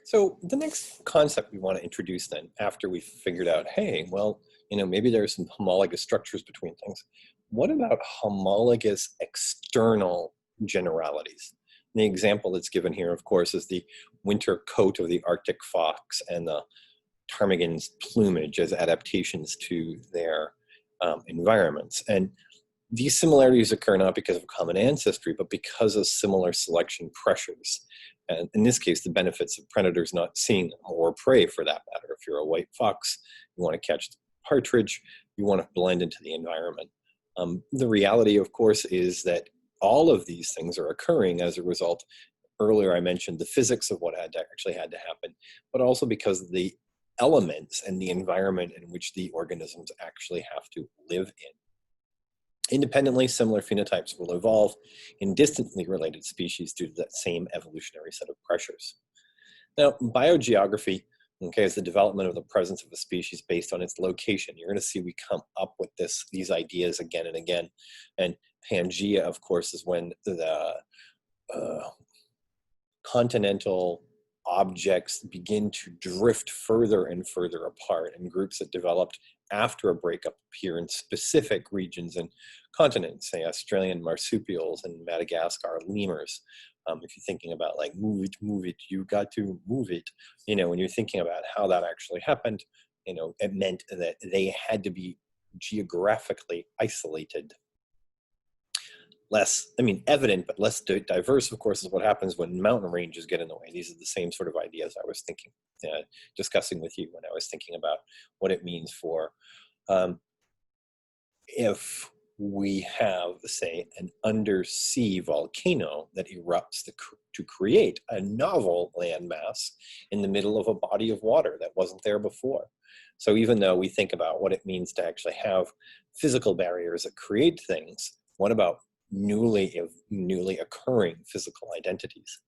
So the next concept we want to introduce then, after we've figured out, hey, well, maybe there's some homologous structures between things. What about homologous external generalities? And the example that's given here, of course, is the winter coat of the Arctic fox and the ptarmigan's plumage as adaptations to their environments. And these similarities occur not because of common ancestry, but because of similar selection pressures. And in this case, the benefits of predators not seeing them, or prey for that matter. If you're a white fox, you want to catch the partridge, you want to blend into the environment. The reality, of course, is that all of these things are occurring as a result. Earlier, I mentioned the physics of what actually had to happen, but also because of the elements and the environment in which the organisms actually have to live in. Independently, similar phenotypes will evolve in distantly related species due to that same evolutionary set of pressures. Now, biogeography, is the development of the presence of a species based on its location. You're going to see we come up with these ideas again and again. And Pangea, of course, is when the continental objects begin to drift further and further apart, and groups that developed after a breakup appear in specific regions and continents, say Australian marsupials and Madagascar lemurs. If you're thinking about like move it, you got to move it, when you're thinking about how that actually happened, it meant that they had to be geographically isolated. Less, evident, but less diverse, of course, is what happens when mountain ranges get in the way. These are the same sort of ideas I was thinking, discussing with you when I was thinking about what it means for if we have, say, an undersea volcano that erupts to create a novel landmass in the middle of a body of water that wasn't there before. So even though we think about what it means to actually have physical barriers that create things, what about newly occurring physical identities?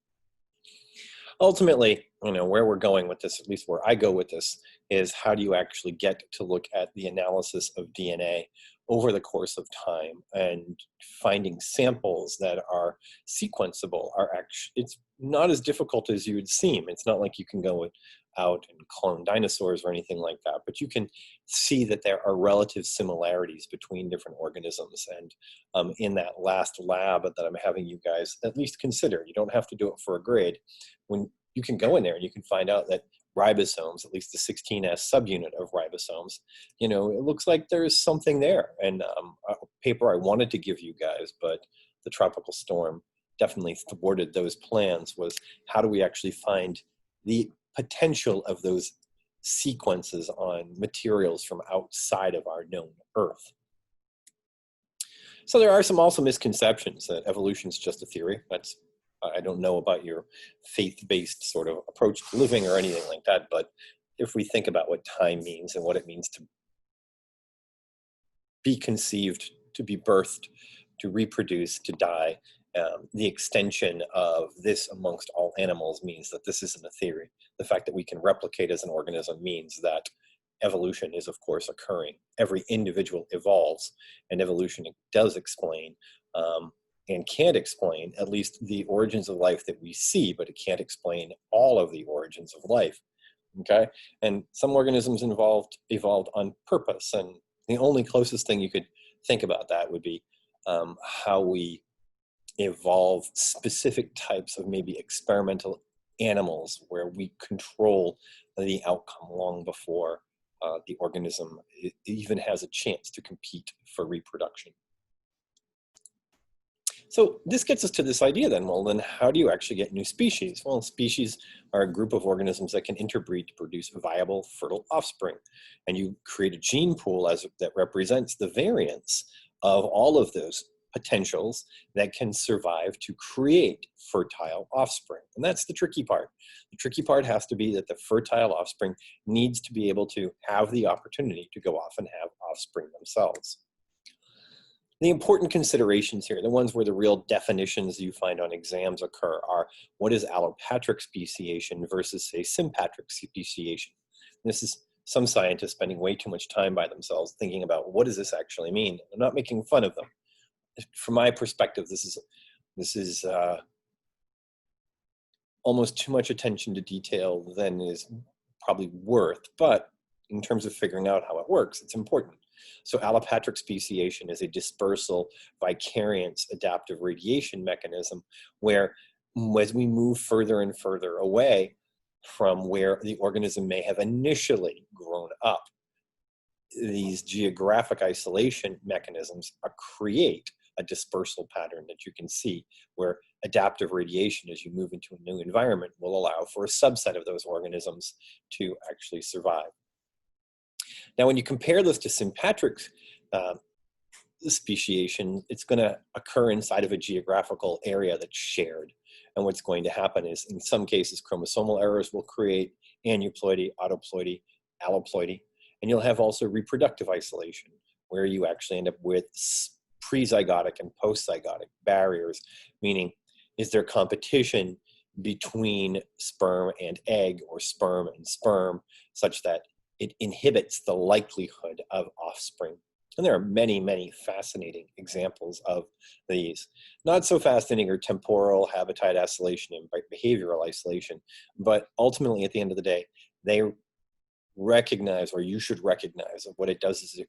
Ultimately, where we're going with this, at least where I go with this, is how do you actually get to look at the analysis of DNA over the course of time, and finding samples that are sequenceable it's not as difficult as you would seem. It's not like you can go out and clone dinosaurs or anything like that, but you can see that there are relative similarities between different organisms. And in that last lab that I'm having you guys at least consider, you don't have to do it for a grade, when you can go in there and you can find out that ribosomes, at least the 16S subunit of ribosomes, it looks like there's something there. And a paper I wanted to give you guys, but the tropical storm definitely thwarted those plans, was how do we actually find the potential of those sequences on materials from outside of our known Earth. So there are some also misconceptions that evolution is just a theory. I don't know about your faith-based sort of approach to living or anything like that, but if we think about what time means and what it means to be conceived, to be birthed, to reproduce, to die, the extension of this amongst all animals means that this isn't a theory. The fact that we can replicate as an organism means that evolution is, of course, occurring. Every individual evolves, and evolution does explain and can't explain at least the origins of life that we see, but it can't explain all of the origins of life. Okay, and some organisms evolved on purpose, and the only closest thing you could think about that would be how we evolve specific types of maybe experimental animals where we control the outcome long before the organism even has a chance to compete for reproduction. So this gets us to this idea then, well, then how do you actually get new species? Well, species are a group of organisms that can interbreed to produce viable, fertile offspring. And you create a gene pool that represents the variance of all of those potentials that can survive to create fertile offspring. And that's the tricky part. The tricky part has to be that the fertile offspring needs to be able to have the opportunity to go off and have offspring themselves. The important considerations here, the ones where the real definitions you find on exams occur, are what is allopatric speciation versus, say, sympatric speciation. And this is some scientists spending way too much time by themselves thinking about what does this actually mean. I'm not making fun of them. From my perspective, this is almost too much attention to detail than is probably worth, but in terms of figuring out how it works, it's important. So allopatric speciation is a dispersal vicariance adaptive radiation mechanism where as we move further and further away from where the organism may have initially grown up, these geographic isolation mechanisms create a dispersal pattern that you can see where adaptive radiation as you move into a new environment will allow for a subset of those organisms to actually survive. Now, when you compare this to sympatric speciation, it's going to occur inside of a geographical area that's shared. And what's going to happen is, in some cases, chromosomal errors will create aneuploidy, autoploidy, alloploidy, and you'll have also reproductive isolation, where you actually end up with prezygotic and postzygotic barriers, meaning is there competition between sperm and egg or sperm and sperm such that it inhibits the likelihood of offspring. And there are many, many fascinating examples of these. Not so fascinating are temporal, habitat isolation, and behavioral isolation, but ultimately at the end of the day, they recognize, or you should recognize, that what it does is it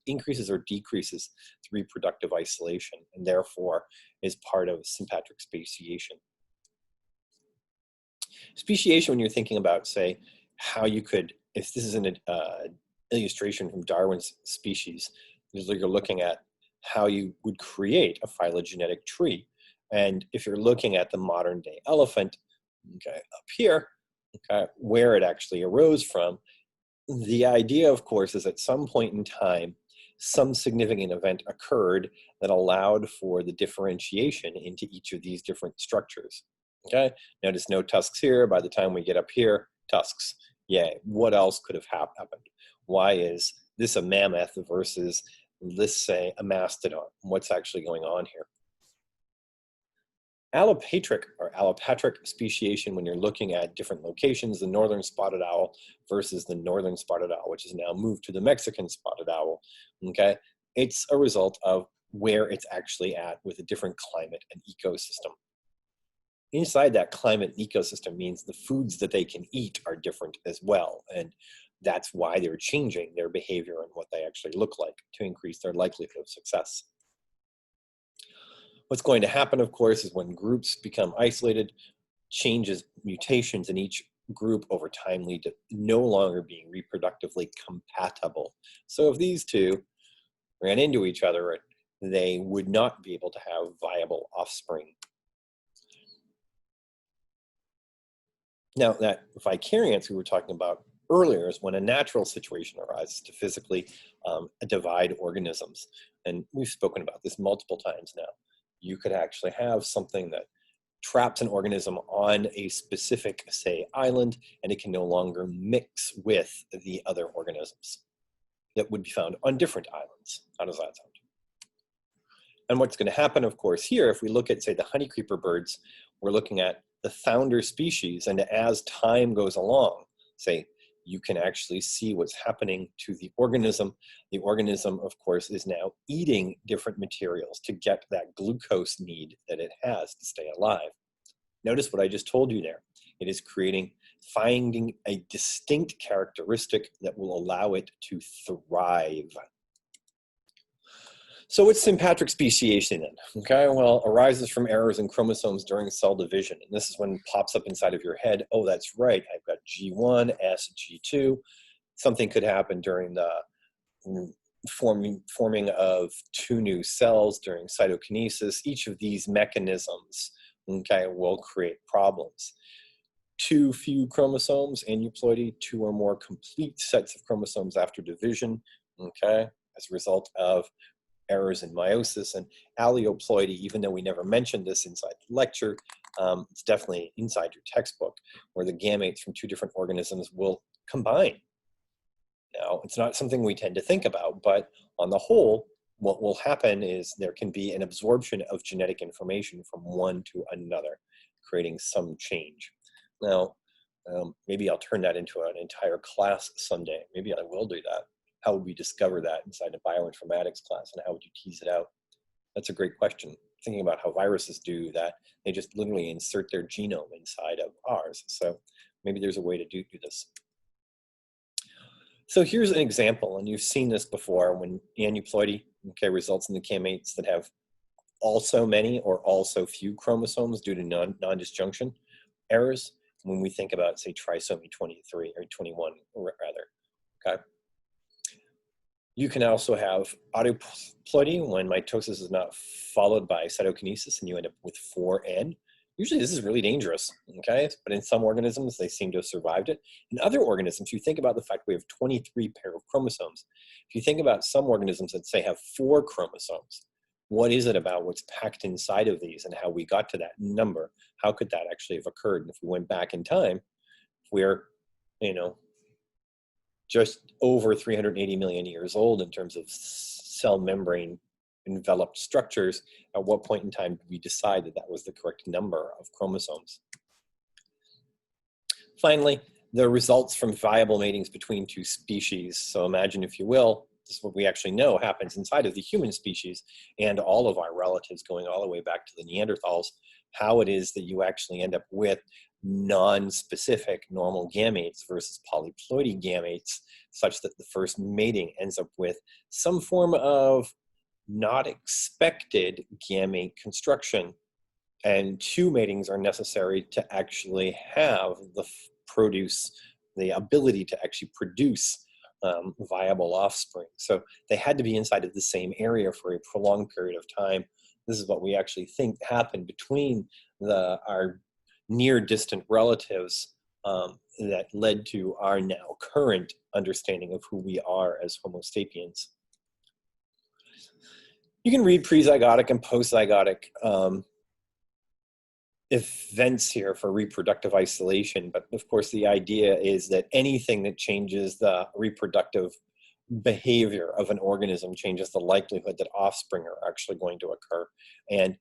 increases or decreases the reproductive isolation, and therefore is part of sympatric speciation. Speciation, when you're thinking about, say, how you could, if this is an illustration from Darwin's species, you're looking at how you would create a phylogenetic tree. And if you're looking at the modern day elephant, okay, up here, okay, where it actually arose from, the idea, of course, is at some point in time, some significant event occurred that allowed for the differentiation into each of these different structures. Okay, notice no tusks here. By the time we get up here, tusks. Yay. What else could have happened? Why is this a mammoth versus, let's say, a mastodon? What's actually going on here? Allopatric or allopatric speciation, when you're looking at different locations, the northern spotted owl versus the northern spotted owl, which is now moved to the Mexican spotted owl, okay? It's a result of where it's actually at with a different climate and ecosystem. Inside that climate and ecosystem means the foods that they can eat are different as well. And that's why they're changing their behavior and what they actually look like to increase their likelihood of success. What's going to happen, of course, is when groups become isolated, changes, mutations in each group over time lead to no longer being reproductively compatible. So if these two ran into each other, they would not be able to have viable offspring. Now, that vicariance we were talking about earlier is when a natural situation arises to physically divide organisms. And we've spoken about this multiple times now. You could actually have something that traps an organism on a specific, say, island, and it can no longer mix with the other organisms that would be found on different islands. How does that sound? And what's going to happen, of course, here, if we look at, say, the honeycreeper birds, we're looking at the founder species, and as time goes along, say, you can actually see what's happening to the organism. The organism, of course, is now eating different materials to get that glucose need that it has to stay alive. Notice what I just told you there. It is finding a distinct characteristic that will allow it to thrive. So what's sympatric speciation then? Okay, well, arises from errors in chromosomes during cell division. And this is when it pops up inside of your head. Oh, that's right, I've got G1, S, G2. Something could happen during the forming of two new cells during cytokinesis. Each of these mechanisms, okay, will create problems. Too few chromosomes, aneuploidy, two or more complete sets of chromosomes after division, okay, as a result of errors in meiosis, and alloploidy, even though we never mentioned this inside the lecture, it's definitely inside your textbook, where the gametes from two different organisms will combine. Now, it's not something we tend to think about, but on the whole, what will happen is there can be an absorption of genetic information from one to another, creating some change. Now, maybe I'll turn that into an entire class someday. Maybe I will do that. How would we discover that inside a bioinformatics class, and how would you tease it out? That's a great question. thinking about how viruses do that. They just literally insert their genome inside of ours. So maybe there's a way to do this. So here's an example, and you've seen this before when aneuploidy, okay, results in the gametes that have also many or also few chromosomes due to non-disjunction errors when we think about, say, trisomy 23 or 21 rather, okay? You can also have autaploidy when mitosis is not followed by cytokinesis and you end up with 4N. Usually this is really dangerous, okay? But in some organisms, they seem to have survived it. In other organisms, you think about the fact we have 23 pair of chromosomes. If you think about some organisms that say have 4 chromosomes, what is it about what's packed inside of these and how we got to that number? How could that actually have occurred? And if we went back in time, we're, you know, just over 380 million years old in terms of cell membrane enveloped structures, at what point in time did we decide that that was the correct number of chromosomes? Finally, the results from viable matings between 2 species. So imagine, if you will, this is what we actually know happens inside of the human species and all of our relatives going all the way back to the Neanderthals, how it is that you actually end up with non-specific normal gametes versus polyploidy gametes, such that the first mating ends up with some form of not expected gamete construction. And 2 matings are necessary to actually have the ability to actually produce viable offspring. So they had to be inside of the same area for a prolonged period of time. This is what we actually think happened between our near distant relatives that led to our now current understanding of who we are as Homo sapiens. You can read prezygotic and postzygotic events here for reproductive isolation, but of course the idea is that anything that changes the reproductive behavior of an organism changes the likelihood that offspring are actually going to occur. And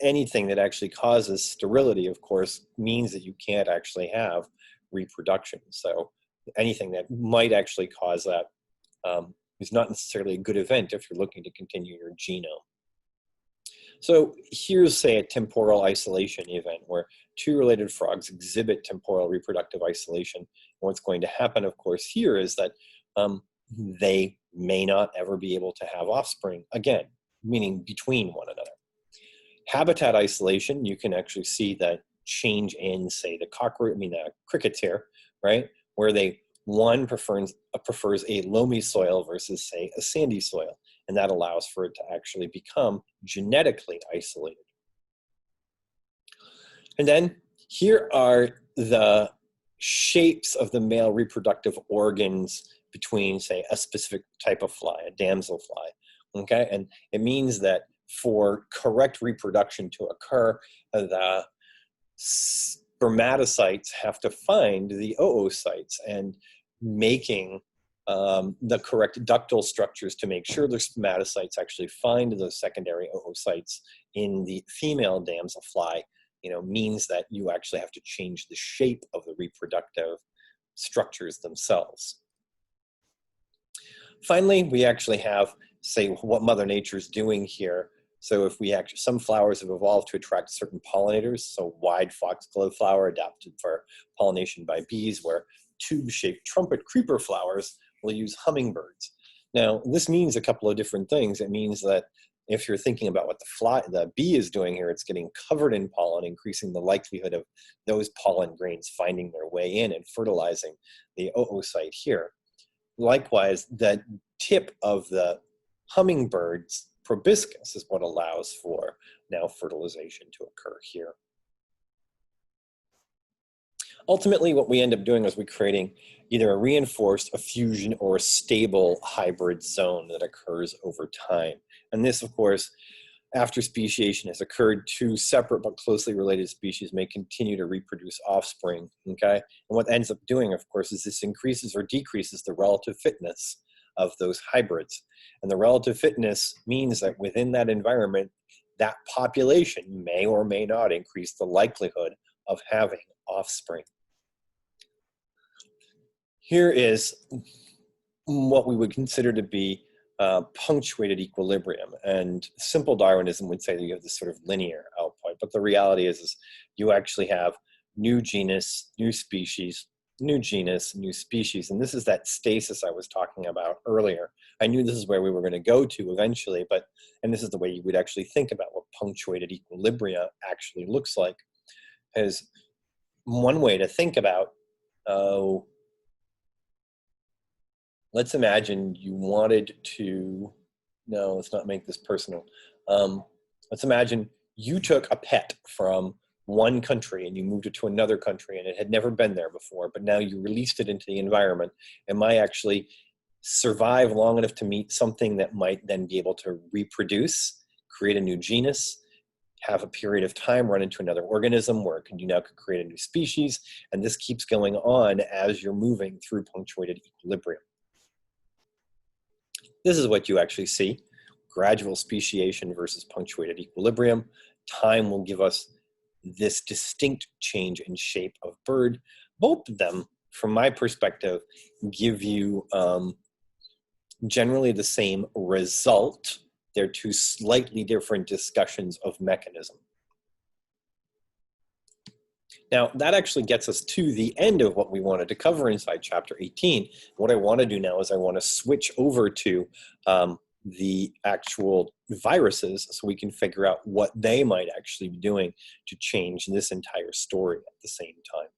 anything that actually causes sterility, of course, means that you can't actually have reproduction. So anything that might actually cause that is not necessarily a good event if you're looking to continue your genome. So here's, say, a temporal isolation event where 2 related frogs exhibit temporal reproductive isolation. And what's going to happen, of course, here is that they may not ever be able to have offspring again, meaning between one another. Habitat isolation, you can actually see that change in, say, the crickets here, right? Where one prefers a loamy soil versus, say, a sandy soil. And that allows for it to actually become genetically isolated. And then here are the shapes of the male reproductive organs between, say, a specific type of fly, a damselfly, okay? And it means that for correct reproduction to occur, the spermatocytes have to find the oocytes, and making the correct ductal structures to make sure the spermatocytes actually find those secondary oocytes in the female damselfly, means that you actually have to change the shape of the reproductive structures themselves. Finally, we actually have, say, what Mother Nature's doing here. So if some flowers have evolved to attract certain pollinators, so wide foxglove flower adapted for pollination by bees, where tube-shaped trumpet creeper flowers will use hummingbirds. Now, this means a couple of different things. It means that if you're thinking about what the bee is doing here, it's getting covered in pollen, increasing the likelihood of those pollen grains finding their way in and fertilizing the oocyte here. Likewise, the tip of the hummingbird's proboscis is what allows for now fertilization to occur here. Ultimately, what we end up doing is we're creating either a reinforced, a fusion, or a stable hybrid zone that occurs over time. And this, of course, after speciation has occurred, 2 separate but closely related species may continue to reproduce offspring, okay? And what ends up doing, of course, is this increases or decreases the relative fitness of those hybrids. And the relative fitness means that within that environment, that population may or may not increase the likelihood of having offspring. Here is what we would consider to be punctuated equilibrium. And simple Darwinism would say that you have this sort of linear output, but the reality is you actually have new genus, new species, new genus, new species. And this is that stasis I was talking about earlier. I knew this is where we were going to go to eventually, and this is the way you would actually think about what punctuated equilibria actually looks like. As one way to think about, let's imagine you wanted to, no, let's not make this personal. Let's imagine you took a pet from one country and you moved it to another country and it had never been there before, but now you released it into the environment. It might actually survive long enough to meet something that might then be able to reproduce, create a new genus, have a period of time, run into another organism where you now could create a new species, and this keeps going on as you're moving through punctuated equilibrium. This is what you actually see, gradual speciation versus punctuated equilibrium. Time will give us this distinct change in shape of bird. Both of them, from my perspective, give you generally the same result. They're two slightly different discussions of mechanism. Now, that actually gets us to the end of what we wanted to cover inside chapter 18. What I want to do now is I want to switch over to the actual viruses so we can figure out what they might actually be doing to change this entire story at the same time.